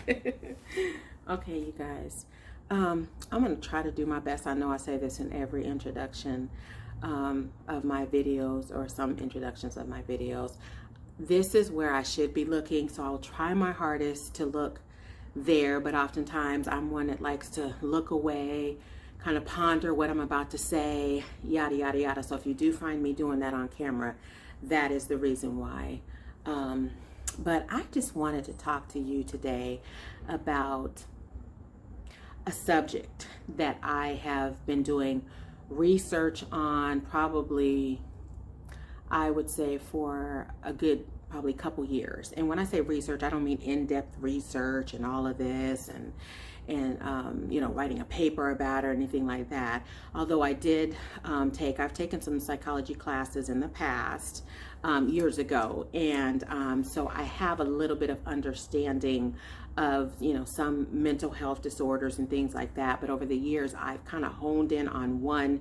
Okay, you guys. I'm going to try to do my best. I know I say this in every introduction of my videos, or some introductions of my videos. This is where I should be looking, so I'll try my hardest to look there, but oftentimes I'm one that likes to look away, kind of ponder what I'm about to say, yada, yada, yada. So if you do find me doing that on camera, that is the reason why. But I just wanted to talk to you today about a subject that I have been doing research on, probably, I would say, for a good probably couple years. And when I say research, I don't mean in-depth research and all of this and writing a paper about it or anything like that. Although I did I've taken some psychology classes in the past, years ago, and so I have a little bit of understanding of some mental health disorders and things like that. But over the years, I've kind of honed in on one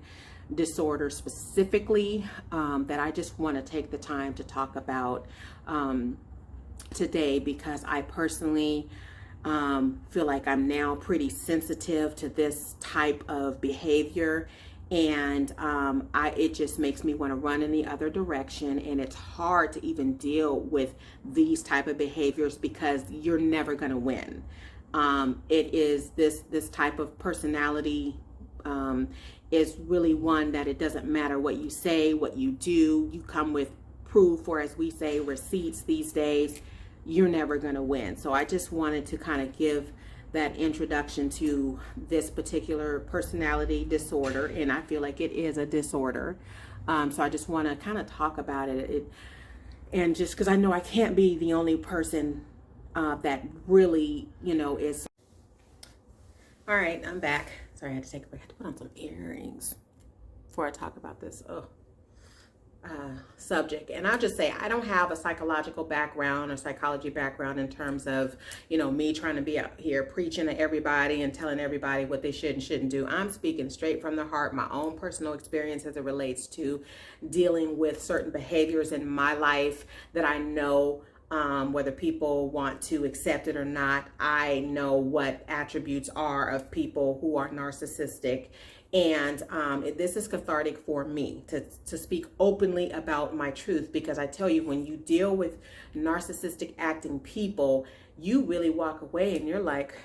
disorder specifically that I just want to take the time to talk about today, because I personally feel like I'm now pretty sensitive to this type of behavior, and it just makes me want to run in the other direction. And it's hard to even deal with these type of behaviors because you're never going to win. It is this type of personality is really one that it doesn't matter what you say, what you do, you come with proof, or as we say, receipts these days. You're never going to win. So I just wanted to kind of give that introduction to this particular personality disorder, and I feel like it is a disorder. So I just want to kind of talk about it, and just because I know I can't be the only person that really, is. All right, I'm back. Sorry, I had to take a break. I had to put on some earrings before I talk about this subject. And I'll just say, I don't have a psychological background or psychology background in terms of, me trying to be out here preaching to everybody and telling everybody what they should and shouldn't do. I'm speaking straight from the heart, my own personal experience as it relates to dealing with certain behaviors in my life that I know, whether people want to accept it or not, I know what attributes are of people who are narcissistic. And this is cathartic for me to speak openly about my truth, because I tell you, when you deal with narcissistic acting people, you really walk away and you're like,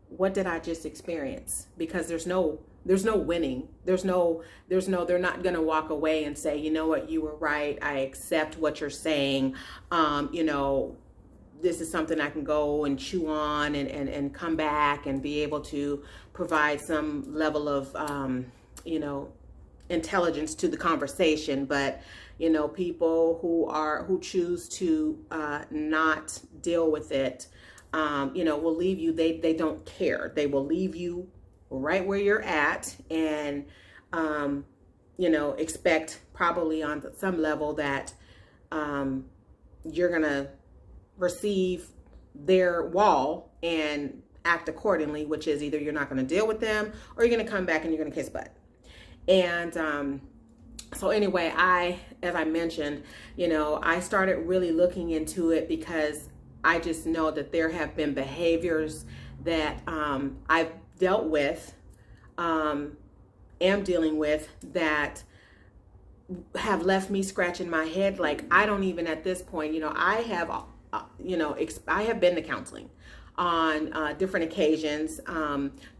what did I just experience? Because there's no winning. They're not going to walk away and say, you know what, you were right. I accept what you're saying. This is something I can go and chew on and come back and be able to provide some level of, intelligence to the conversation. But, people who choose to not deal with it, will leave you. They don't care. They will leave you right where you're at, and, expect probably on some level that you're going to receive their wall and act accordingly, which is either you're not going to deal with them or you're going to come back and you're going to kiss butt. And so anyway, as I mentioned, I started really looking into it because I just know that there have been behaviors that I've dealt with, am dealing with, that have left me scratching my head. Like, I don't even at this point, I have been to counseling on different occasions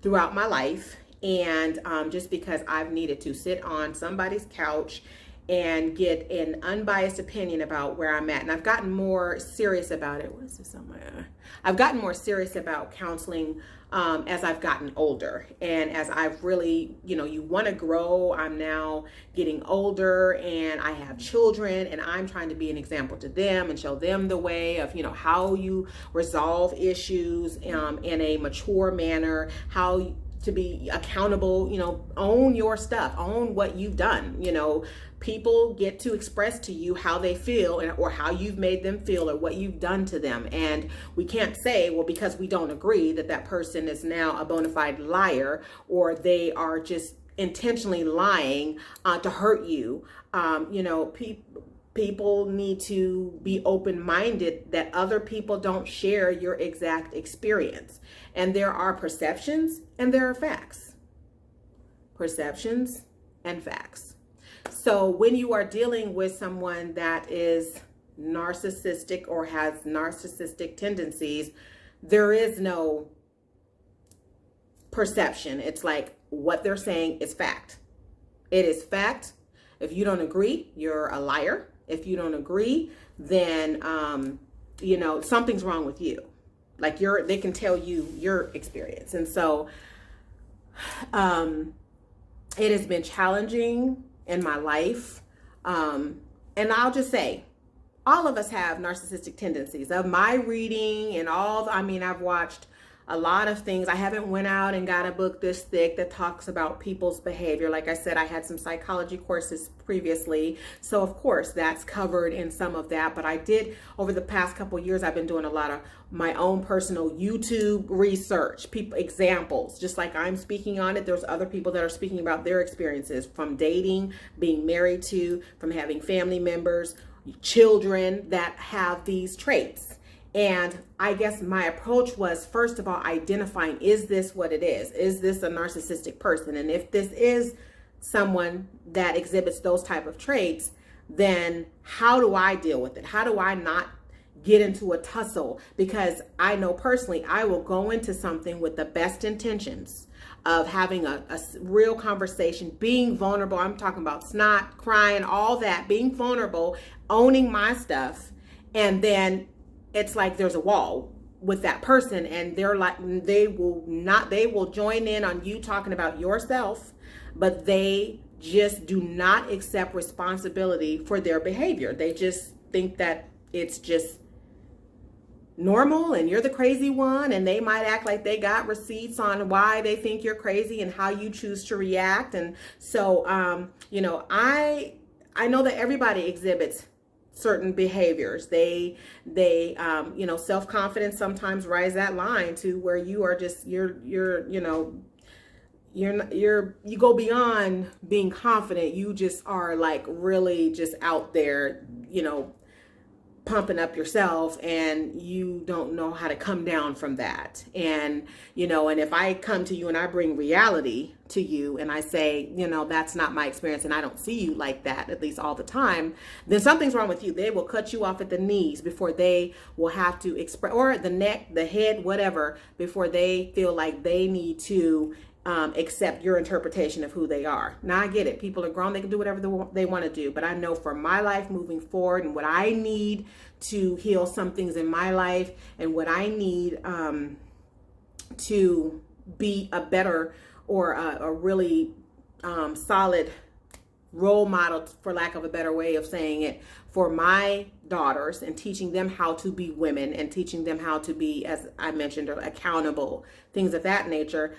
throughout my life. And just because I've needed to sit on somebody's couch and get an unbiased opinion about where I'm at. And I've gotten more serious about it. What is this somewhere? I've gotten more serious about counseling as I've gotten older. And as I've really, you want to grow. I'm now getting older and I have children, and I'm trying to be an example to them and show them the way of, how you resolve issues in a mature manner, how to be accountable, own your stuff, own what you've done. People get to express to you how they feel, or how you've made them feel, or what you've done to them. And we can't say, well, because we don't agree, that person is now a bona fide liar, or they are just intentionally lying to hurt you. people need to be open-minded that other people don't share your exact experience. And there are perceptions and there are facts. Perceptions and facts. So when you are dealing with someone that is narcissistic or has narcissistic tendencies, there is no perception. It's like what they're saying is fact. It is fact. If you don't agree, you're a liar. If you don't agree, then, something's wrong with you. Like they can tell you your experience. And so, it has been challenging in my life. And I'll just say, all of us have narcissistic tendencies. Of my reading and I've watched a lot of things. I haven't went out and got a book this thick that talks about people's behavior. Like I said, I had some psychology courses previously. So of course that's covered in some of that. But I did, over the past couple of years, I've been doing a lot of my own personal YouTube research, examples, just like I'm speaking on it. There's other people that are speaking about their experiences from dating, being married to, from having family members, children that have these traits. And I guess my approach was, first of all, identifying, is this what it is? Is this a narcissistic person? And if this is someone that exhibits those type of traits, then how do I deal with it? How do I not get into a tussle? Because I know personally, I will go into something with the best intentions of having a real conversation, being vulnerable. I'm talking about snot, crying, all that, being vulnerable, owning my stuff. And then it's like there's a wall with that person, and they're like, they will join in on you talking about yourself, but they just do not accept responsibility for their behavior. They just think that it's just normal and you're the crazy one, and they might act like they got receipts on why they think you're crazy and how you choose to react. And so, I know that everybody exhibits certain behaviors. They self-confidence sometimes rise that line to where you are just, you go beyond being confident. You just are like really just out there, pumping up yourself, and you don't know how to come down from that. And, and if I come to you and I bring reality to you and I say, that's not my experience and I don't see you like that, at least all the time, then something's wrong with you. They will cut you off at the knees before they will have to express, or the neck, the head, whatever, before they feel like they need to accept your interpretation of who they are. Now I get it. People are grown. They can do whatever they want to do. But I know for my life moving forward and what I need to heal some things in my life and what I need to be a better or a really solid role model, for lack of a better way of saying it, for my daughters, and teaching them how to be women and teaching them how to be, as I mentioned, accountable, things of that nature.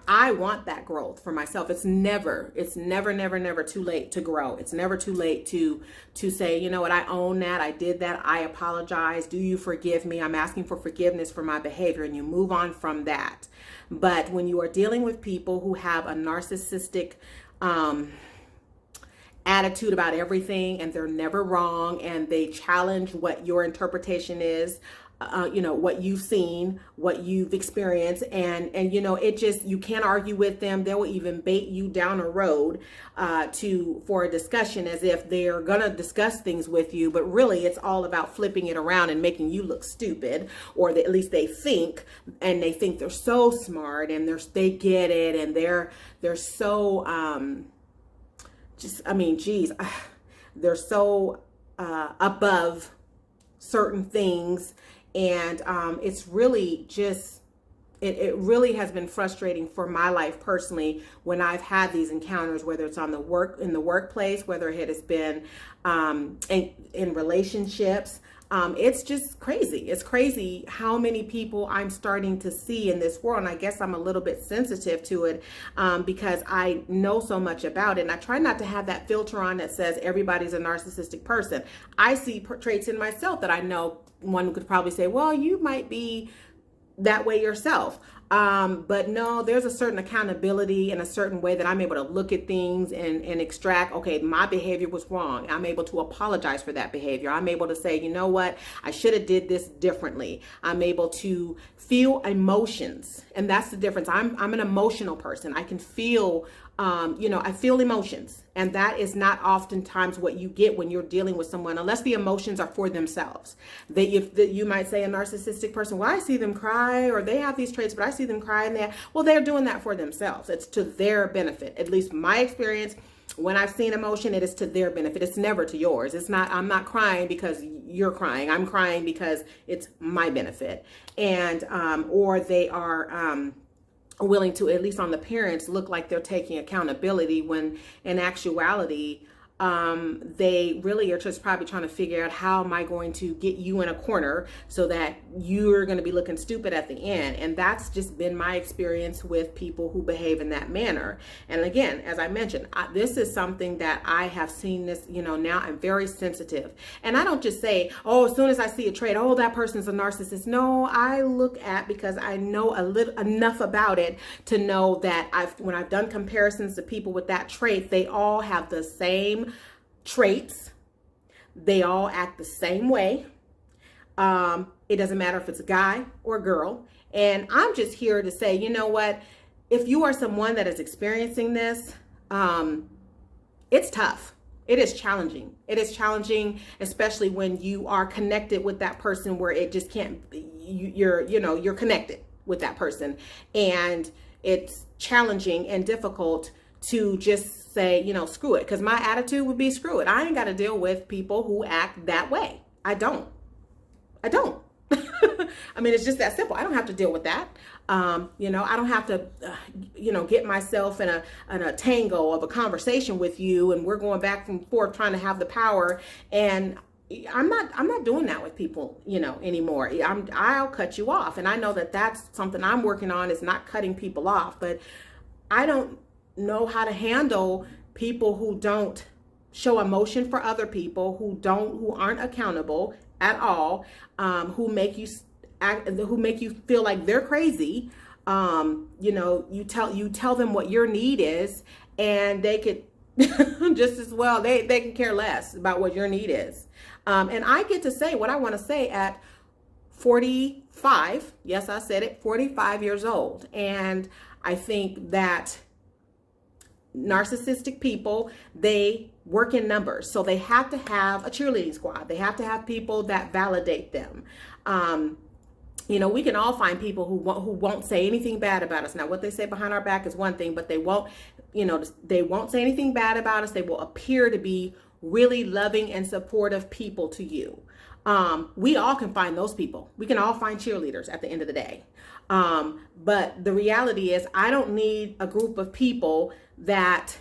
I want that growth for myself. It's never too late to grow. It's never too late to say, you know what, I own that. I did that. I apologize. Do you forgive me? I'm asking for forgiveness for my behavior, and you move on from that. But when you are dealing with people who have a narcissistic attitude about everything, and they're never wrong, and they challenge what your interpretation is, what you've seen, what you've experienced, and it just, you can't argue with them. They will even bait you down a road for a discussion, as if they're gonna discuss things with you, but really it's all about flipping it around and making you look stupid, or at least they think, and they think they're so smart and they get it, and they're so they're so above certain things. And it's really just, it really has been frustrating for my life personally when I've had these encounters, whether it's in the workplace, whether it has been in relationships. It's just crazy. It's crazy how many people I'm starting to see in this world. And I guess I'm a little bit sensitive to it because I know so much about it. And I try not to have that filter on that says everybody's a narcissistic person. I see traits in myself that I know one could probably say, well, you might be that way yourself. But no, there's a certain accountability and a certain way that I'm able to look at things and extract, okay, my behavior was wrong. I'm able to apologize for that behavior. I'm able to say, you know what, I should have did this differently. I'm able to feel emotions. And that's the difference. I'm an emotional person. I can feel, I feel emotions. And that is not oftentimes what you get when you're dealing with someone, unless the emotions are for themselves. You might say a narcissistic person, well, I see them cry, or they have these traits, but I see them cry, and they're doing that for themselves. It's to their benefit. At least my experience, when I've seen emotion, it is to their benefit. It's never to yours. I'm not crying because you're crying. I'm crying because it's my benefit. And, or they are, willing to, at least on the parents, look like they're taking accountability when in actuality, they really are just probably trying to figure out, how am I going to get you in a corner so that you're going to be looking stupid at the end. And that's just been my experience with people who behave in that manner. And again, as I mentioned, this is something that I have seen this, now I'm very sensitive. And I don't just say, oh, as soon as I see a trait, oh, that person's a narcissist. No, I look at, because I know enough about it to know that when I've done comparisons to people with that trait, they all have the same traits. They all act the same way. It doesn't matter if it's a guy or a girl. And I'm just here to say, you know what? If you are someone that is experiencing this, it's tough. It is challenging. It is challenging, especially when you are connected with that person where it just can't, you're connected with that person. And it's challenging and difficult to just say, screw it. Because my attitude would be, screw it. I ain't got to deal with people who act that way. I don't. I mean, it's just that simple. I don't have to deal with that. I don't have to, get myself in a tango of a conversation with you, and we're going back and forth trying to have the power. And I'm not doing that with people, anymore. I'll cut you off. And I know that that's something I'm working on, is not cutting people off. But I don't know how to handle people who don't show emotion for other people, who aren't accountable at all, who make you feel like they're crazy. You tell them what your need is, and they could just as well, they can care less about what your need is. And I get to say what I want to say at 45. Yes, I said it, 45 years old. And I think that narcissistic people, they work in numbers. So they have to have a cheerleading squad. They have to have people that validate them. We can all find people who won't say anything bad about us. Now, what they say behind our back is one thing, but they won't say anything bad about us. They will appear to be really loving and supportive people to you. We all can find those people. We can all find cheerleaders at the end of the day. But the reality is, I don't need a group of people that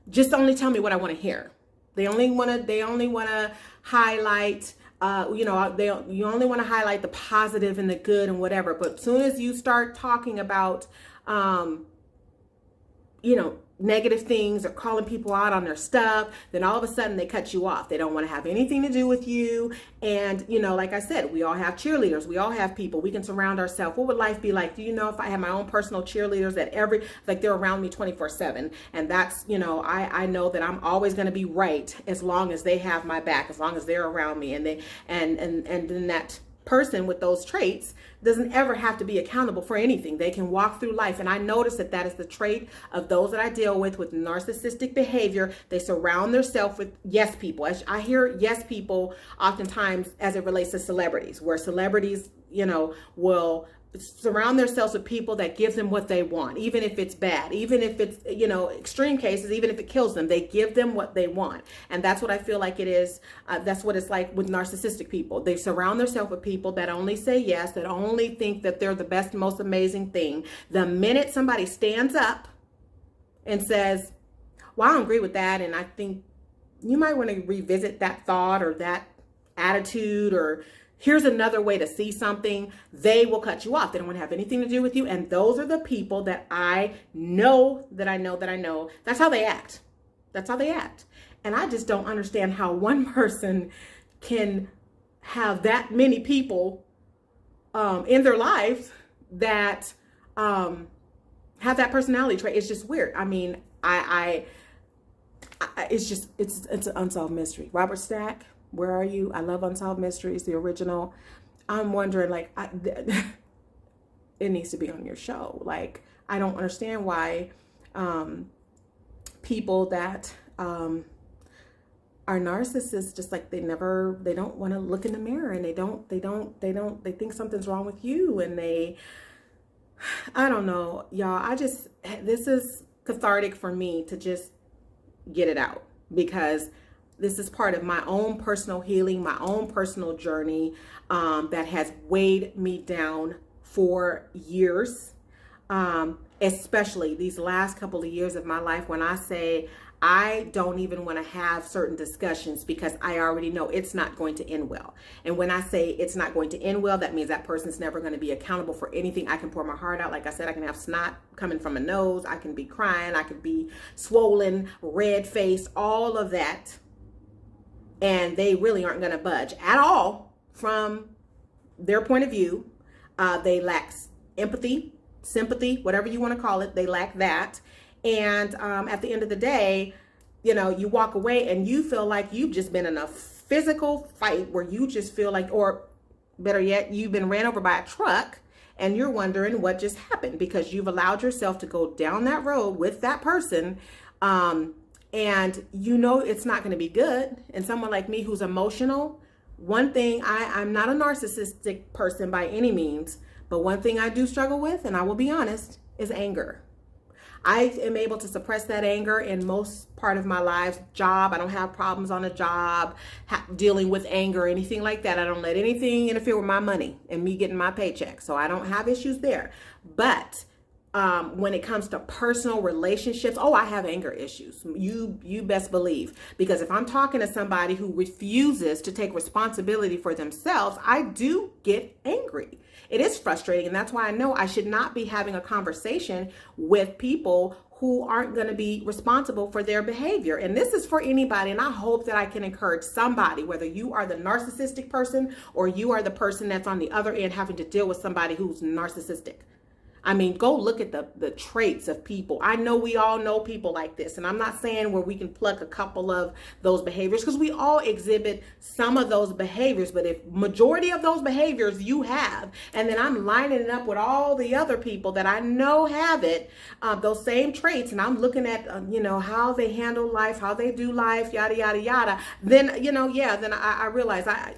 just only tell me what I want to hear. They only want to highlight, you only want to highlight the positive and the good and whatever. But as soon as you start talking about, negative things or calling people out on their stuff, then all of a sudden they cut you off. They don't want to have anything to do with you. And, like I said, we all have cheerleaders. We all have people. We can surround ourselves. What would life be like? Do you know if I had my own personal cheerleaders that they're around me 24/7? And that's, I know that I'm always going to be right as long as they have my back, as long as they're around me. And then that person with those traits doesn't ever have to be accountable for anything. They can walk through life. And I notice that is the trait of those that I deal with narcissistic behavior. They surround themselves with yes people. I hear yes people oftentimes as it relates to celebrities, where celebrities, will surround themselves with people that gives them what they want, even if it's bad, even if it's, extreme cases, even if it kills them, they give them what they want. And that's what I feel like it is. That's what it's like with narcissistic people. They surround themselves with people that only say yes, that only think that they're the best, most amazing thing. The minute somebody stands up and says, well, I don't agree with that, and I think you might want to revisit that thought or that attitude, or here's another way to see something, they will cut you off. They don't want to have anything to do with you. And those are the people that I know. That's how they act. And I just don't understand how one person can have that many people in their lives that have that personality trait. It's just weird. I mean, it's an unsolved mystery. Robert Stack, where are you? I love Unsolved Mysteries, the original. I'm wondering, like, it needs to be on your show. Like, I don't understand why people that are narcissists, just like they don't want to look in the mirror, and they think something's wrong with you, and I don't know, y'all. This is cathartic for me to just get it out, because this is part of my own personal healing, my own personal journey that has weighed me down for years, especially these last couple of years of my life, when I say I don't even want to have certain discussions because I already know it's not going to end well. And when I say it's not going to end well, that means that person's never going to be accountable for anything. I can pour my heart out. Like I said, I can have snot coming from a nose. I can be crying. I could be swollen, red faced, all of that. And they really aren't going to budge at all from their point of view. They lack empathy, sympathy, whatever you want to call it. They lack that. And at the end of the day, you walk away and you feel like you've just been in a physical fight where you just feel like, or better yet, you've been ran over by a truck and you're wondering what just happened, because you've allowed yourself to go down that road with that person. And it's not going to be good. And someone like me who's emotional, one thing, I'm not a narcissistic person by any means, but one thing I do struggle with, and I will be honest, is anger. I am able to suppress that anger in most part of my life. Job, I don't have problems on a job dealing with anger or anything like that. I don't let anything interfere with my money and me getting my paycheck. So I don't have issues there. But when it comes to personal relationships, I have anger issues. You best believe. Because if I'm talking to somebody who refuses to take responsibility for themselves, I do get angry. It is frustrating, and that's why I know I should not be having a conversation with people who aren't going to be responsible for their behavior. And this is for anybody, and I hope that I can encourage somebody, whether you are the narcissistic person or you are the person that's on the other end having to deal with somebody who's narcissistic. I mean, go look at the traits of people. I know we all know people like this, and I'm not saying where we can pluck a couple of those behaviors, because we all exhibit some of those behaviors. But if majority of those behaviors you have, and then I'm lining it up with all the other people that I know have it, those same traits, and I'm looking at how they handle life, how they do life, yada yada yada, then then I realize I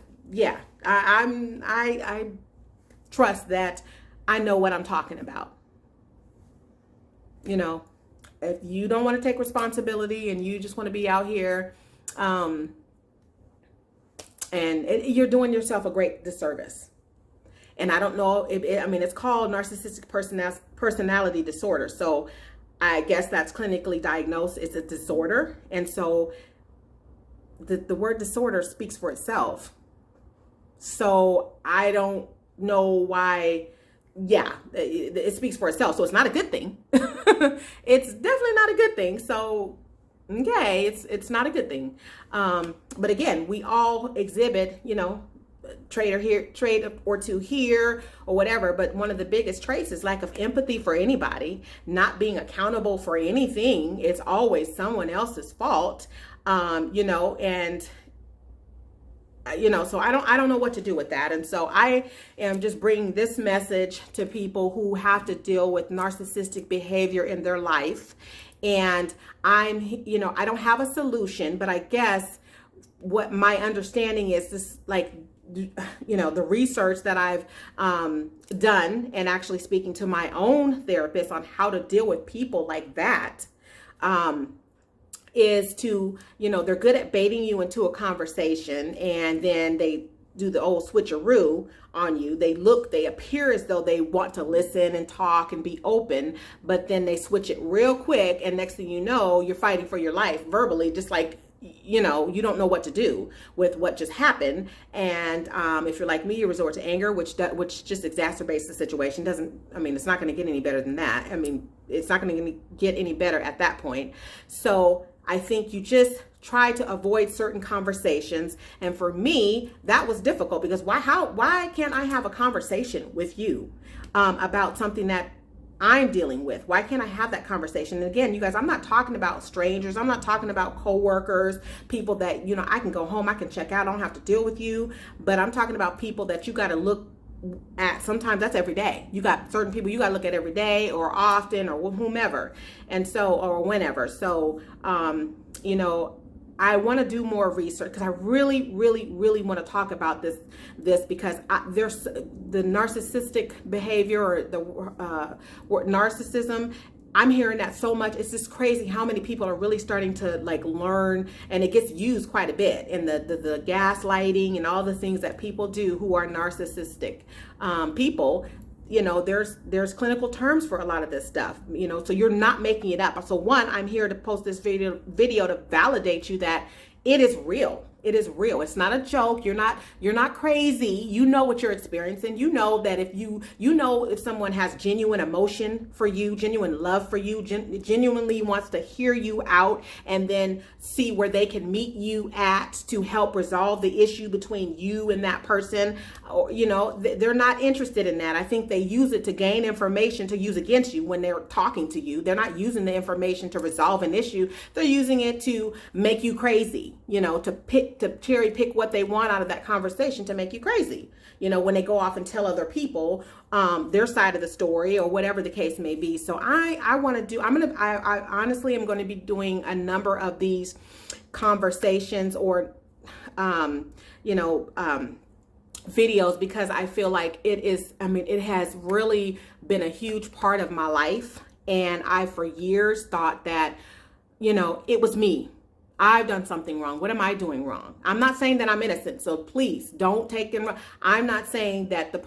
trust that I know what I'm talking about. If you don't want to take responsibility and you just want to be out here, and you're doing yourself a great disservice. And I don't know, it's called narcissistic personality disorder. So I guess that's clinically diagnosed. It's a disorder. And so the word disorder speaks for itself. So I don't know why. Yeah, it speaks for itself. So it's not a good thing. It's definitely not a good thing. So, okay, it's not a good thing. But again, we all exhibit, trait or two here or whatever. But one of the biggest traits is lack of empathy for anybody, not being accountable for anything. It's always someone else's fault, so I don't know what to do with that. And so I am just bringing this message to people who have to deal with narcissistic behavior in their life. And I don't have a solution, but I guess what my understanding is this, the research that I've done, and actually speaking to my own therapist on how to deal with people like that, is to, they're good at baiting you into a conversation, and then they do the old switcheroo on you. They appear as though they want to listen and talk and be open, but then they switch it real quick, and next thing you know, you're fighting for your life verbally, just like, you don't know what to do with what just happened. And if you're like me, you resort to anger, which just exacerbates the situation. It's not going to get any better than that. It's not going to get any better at that point. So I think you just try to avoid certain conversations. And for me, that was difficult because why can't I have a conversation with you about something that I'm dealing with? Why can't I have that conversation? And again, you guys, I'm not talking about strangers. I'm not talking about coworkers, people that, I can go home, I can check out, I don't have to deal with you. But I'm talking about people that you got to look at. Sometimes that's every day. You got certain people you got to look at every day or often or whomever. And so, or whenever. So, I want to do more research because I really, really, really want to talk about this because there's the narcissistic behavior or the narcissism. I'm hearing that so much. It's just crazy how many people are really starting to learn, and it gets used quite a bit in the gaslighting and all the things that people do who are narcissistic people. There's clinical terms for a lot of this stuff, so you're not making it up. So one, I'm here to post this video to validate you that it is real. It is real. It's not a joke. You're not crazy. You know what you're experiencing. You know that if someone has genuine emotion for you, genuine love for you, genuinely wants to hear you out and then see where they can meet you at to help resolve the issue between you and that person, or, they're not interested in that. I think they use it to gain information to use against you when they're talking to you. They're not using the information to resolve an issue. They're using it to make you crazy, to cherry pick what they want out of that conversation to make you crazy. When they go off and tell other people their side of the story or whatever the case may be. So I honestly am going to be doing a number of these conversations or, videos because I feel like it has really been a huge part of my life. And I, for years, thought that, it was me. I've done something wrong. What am I doing wrong? I'm not saying that I'm innocent. So please don't take it wrong. I'm not saying that the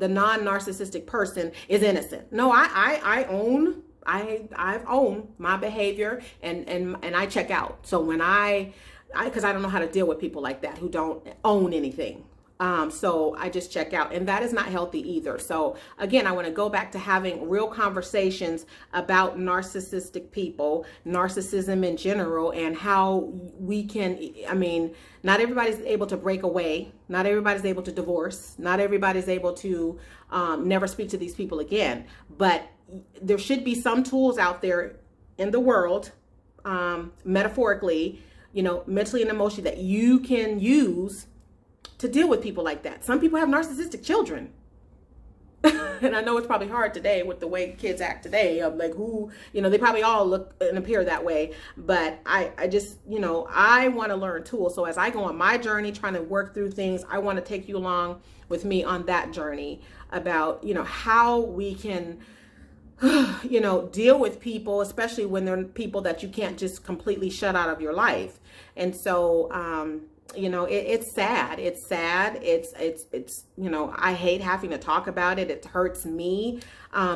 non-narcissistic person is innocent. No, I've owned my behavior and I check out. So when because I don't know how to deal with people like that who don't own anything. So I just check out, and that is not healthy either. So again, I want to go back to having real conversations about narcissistic people, narcissism in general, and how we can, not everybody's able to break away. Not everybody's able to divorce. Not everybody's able to never speak to these people again. But there should be some tools out there in the world, metaphorically, mentally and emotionally, that you can use to deal with people like that. Some people have narcissistic children. And I know it's probably hard today with the way kids act today, of they probably all look and appear that way. But I just, I want to learn tools. So as I go on my journey, trying to work through things, I want to take you along with me on that journey about, how we can, deal with people, especially when they're people that you can't just completely shut out of your life. And so, it's sad. It's sad. It's, I hate having to talk about it. It hurts me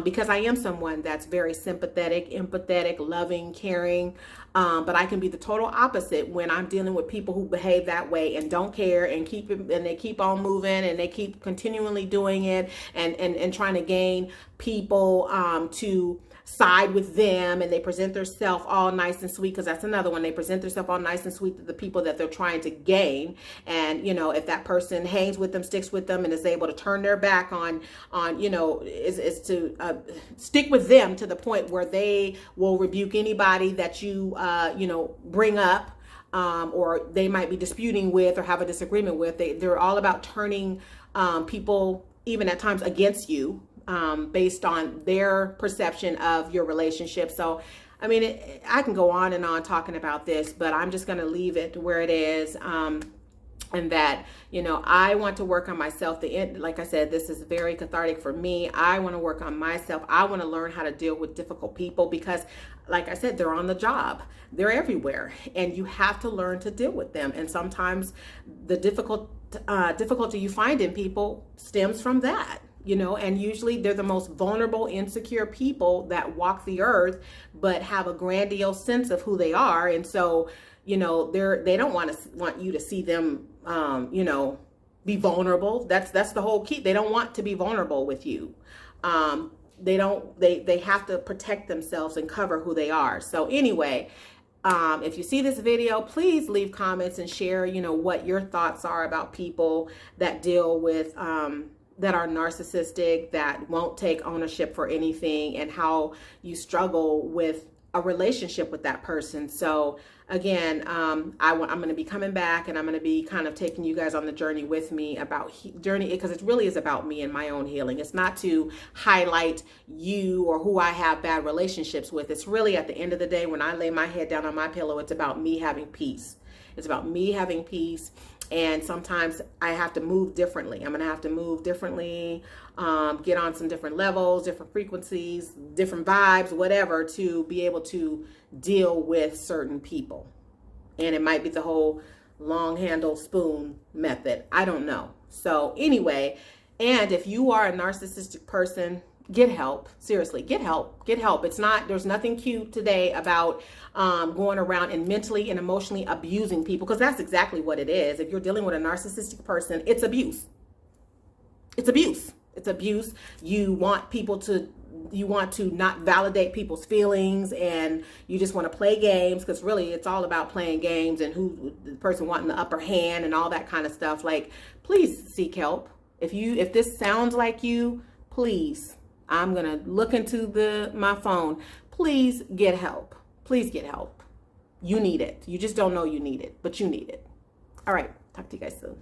because I am someone that's very sympathetic, empathetic, loving, caring. But I can be the total opposite when I'm dealing with people who behave that way and don't care and they keep on moving and they keep continually doing it and trying to gain people to side with them, and they present themselves all nice and sweet, because that's another one. They present themselves all nice and sweet to the people that they're trying to gain. And, if that person hangs with them, sticks with them, and is able to turn their back on is to stick with them to the point where they will rebuke anybody that you, bring up, or they might be disputing with or have a disagreement with. They're all about turning people, even at times, against you, based on their perception of your relationship. So, I can go on and on talking about this, but I'm just going to leave it where it is. And that, I want to work on myself. Like I said, this is very cathartic for me. I want to work on myself. I want to learn how to deal with difficult people because, like I said, they're on the job. They're everywhere, and you have to learn to deal with them. And sometimes the difficulty you find in people stems from that. And usually they're the most vulnerable, insecure people that walk the earth, but have a grandiose sense of who they are. And so, they don't want you to see them, be vulnerable. That's the whole key. They don't want to be vulnerable with you. They have to protect themselves and cover who they are. So anyway, If you see this video, please leave comments and share, what your thoughts are about people that deal with, that are narcissistic, that won't take ownership for anything, and how you struggle with a relationship with that person. So again, I'm going to be coming back, and I'm going to be kind of taking you guys on the journey with me about journey, because it really is about me and my own healing. It's not to highlight you or who I have bad relationships with. It's really, at the end of the day, when I lay my head down on my pillow, it's about me having peace. It's about me having peace. And sometimes I have to move differently. I'm going to have to move differently, get on some different levels, different frequencies, different vibes, whatever, to be able to deal with certain people. And it might be the whole long handle spoon method. I don't know. So anyway, and if you are a narcissistic person, get help. Seriously, get help. Get help. There's nothing cute today about going around and mentally and emotionally abusing people, because that's exactly what it is. If you're dealing with a narcissistic person, it's abuse. It's abuse. It's abuse. You want to not validate people's feelings, and you just want to play games, because really it's all about playing games and who the person wanting the upper hand and all that kind of stuff. Like, please seek help. If this sounds like you, please, I'm going to look into my phone. Please get help. Please get help. You need it. You just don't know you need it, but you need it. All right. Talk to you guys soon.